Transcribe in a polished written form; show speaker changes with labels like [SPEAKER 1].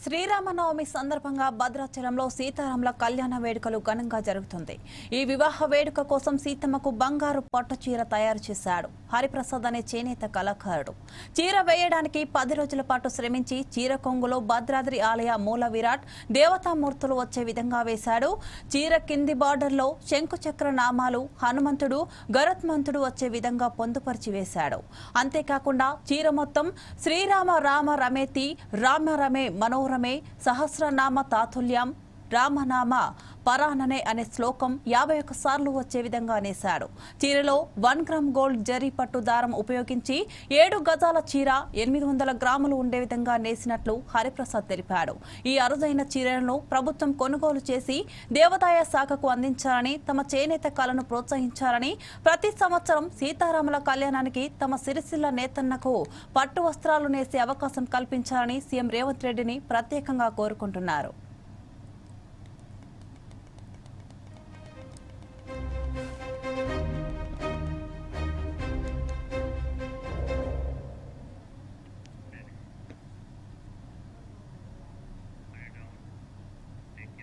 [SPEAKER 1] శ్రీరామనవమి సందర్భంగా భద్రాచలంలో సీతారాముల కళ్యాణ వేడుకలు ఘనంగా జరుగుతుంది. ఈ వివాహ వేడుక కోసం సీతమ్మకు బంగారు పట్టు చీర తయారు చేశాడు హరిప్రసాద్ అనే చేనేత కళాకారుడు. చీర వేయడానికి 10 రోజుల పాటు శ్రమించి చీర కొంగులో భద్రాద్రి ఆలయ మూల విరాట్ దేవతామూర్తులు వచ్చే విధంగా వేశాడు. చీర కింది బార్డర్లో శంకుచక్ర నామాలు, హనుమంతుడు, గరుత్మంతుడు వచ్చే విధంగా పొందుపరిచి వేశాడు. అంతేకాకుండా చీర మొత్తం శ్రీరామ రామ రమేతి రామ రమే మనో రమే సహస్రనామ తాతుల్యం రామనామ పరాననే అనే శ్లోకం 51 సార్లు వచ్చే విధంగా నేశాడు. చీరలో 1 గ్రామ్ గోల్డ్ జరీ పట్టు దారం ఉపయోగించి 7 గజాల చీర 800 గ్రాములు ఉండే విధంగా నేసినట్లు హరిప్రసాద్ తెలిపాడు. ఈ అరుదైన చీరలను ప్రభుత్వం కొనుగోలు చేసి దేవాదాయ శాఖకు అందించాలని, తమ చేనేత కళను ప్రోత్సహించాలని, ప్రతి సంవత్సరం సీతారాముల కళ్యాణానికి తమ సిరిసిల్ల నేతన్నకు పట్టు వస్త్రాలు నేసే అవకాశం కల్పించాలని సీఎం రేవంత్ రెడ్డిని ప్రత్యేకంగా కోరుకుంటున్నారు.